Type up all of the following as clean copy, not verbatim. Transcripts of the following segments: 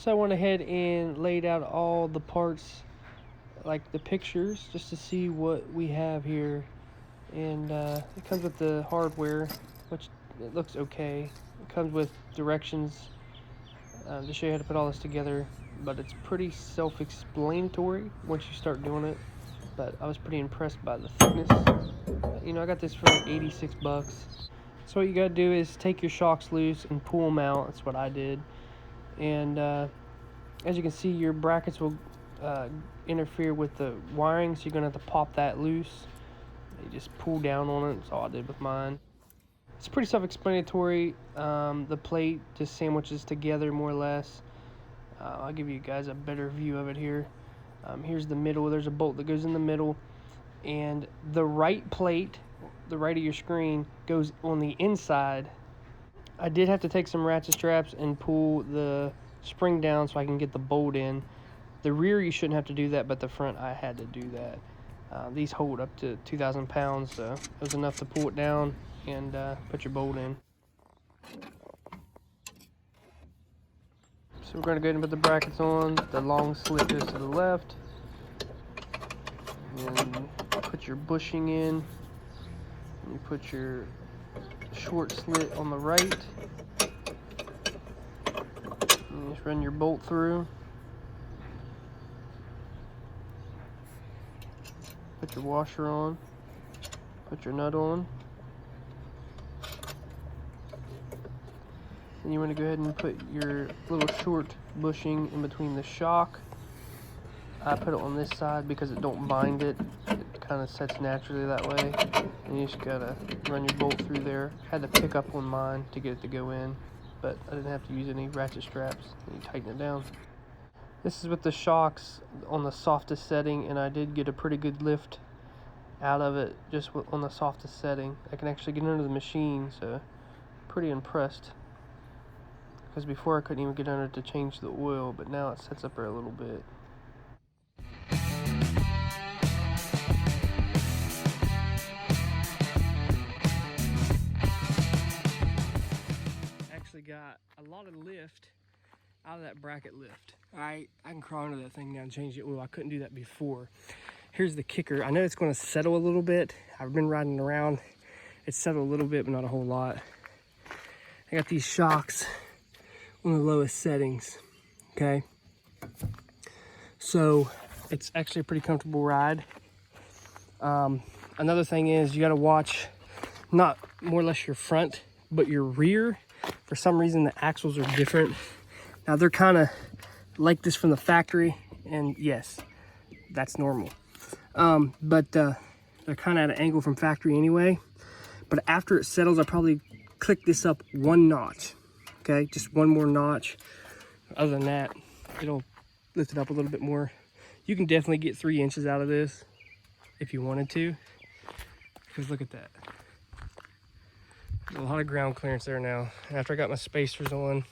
So I went ahead and laid out all the parts, like the pictures, just to see what we have here. And it comes with the hardware, which it looks okay. It comes with directions to show you how to put all this together, but it's pretty self-explanatory once you start doing it. But I was pretty impressed by the thickness. You know, I got this for like 86 bucks. So what you gotta do is take your shocks loose and pull them out. That's what I did. And as you can see, your brackets will interfere with the wiring, so you're gonna have to pop that loose. You just pull down on it. That's all I did with mine. It's pretty self-explanatory. The plate just sandwiches together more or less. I'll give you guys a better view of it here. Here's the middle. There's a bolt that goes in the middle, and the right plate, the right of your screen, goes on the inside. I did have to take some ratchet straps and pull the spring down so I can get the bolt in. The rear you shouldn't have to do that, but the front I had to do that. These hold up to 2,000 pounds, so it was enough to pull it down and put your bolt in. So we're going to go ahead and put the brackets on. The long slit goes to the left. And put your bushing in. And you put your short slit on the right. And just run your bolt through. Put your washer on. Put your nut on. And you want to go ahead and put your little short bushing in between the shock. I put it on this side because it don't bind it. It kind of sets naturally that way. And you just gotta run your bolt through there. Had to pick up on mine to get it to go in, but I didn't have to use any ratchet straps. And you tighten it down. This is with the shocks on the softest setting, and I did get a pretty good lift out of it just on the softest setting. I can actually get under the machine, so pretty impressed. Because before I couldn't even get under it to change the oil, but now it sets up there a little bit. Actually got a lot of lift out of that bracket lift. I can crawl under that thing now and change the oil. I couldn't do that before. Here's the kicker. I know it's going to settle a little bit. I've been riding around. It's settled a little bit, but not a whole lot. I got these shocks on the lowest settings, okay? So it's actually a pretty comfortable ride. Another thing is you gotta watch not more or less your front, but your rear. For some reason, the axles are different. Now they're kind of like this from the factory, and yes, that's normal. But they're kind of at an angle from factory anyway. But after it settles, I'll probably click this up one notch. Okay, just one more notch. Other than that, it'll lift it up a little bit more. You can definitely get 3 inches out of this if you wanted to, because look at that. There's a lot of ground clearance there now. After I got my spacers on,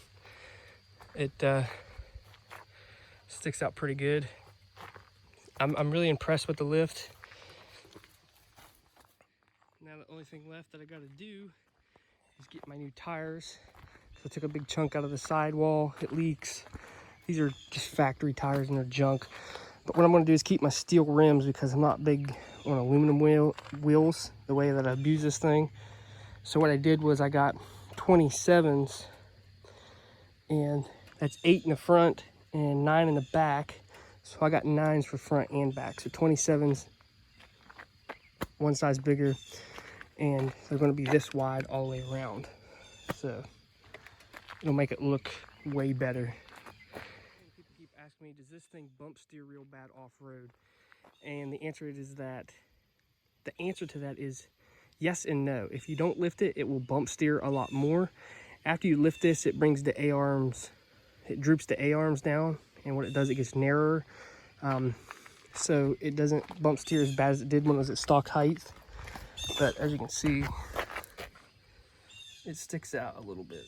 it sticks out pretty good. I'm really impressed with the lift. Now the only thing left that I got to do is get my new tires. So I took a big chunk out of the sidewall. It leaks. These are just factory tires and they're junk. But what I'm going to do is keep my steel rims because I'm not big on aluminum wheels, the way that I abuse this thing. So what I did was I got 27s, and that's 8 in the front and 9 in the back. So I got 9s for front and back. So 27s, one size bigger, and they're going to be this wide all the way around. So it'll make it look way better. People keep asking me, does this thing bump steer real bad off-road? And the answer to that is yes and no. If you don't lift it, it will bump steer a lot more. After you lift this, it brings the A-arms, it droops the A-arms down, and what it does, it gets narrower. So it doesn't bump steer as bad as it did when it was at stock height. But as you can see, it sticks out a little bit.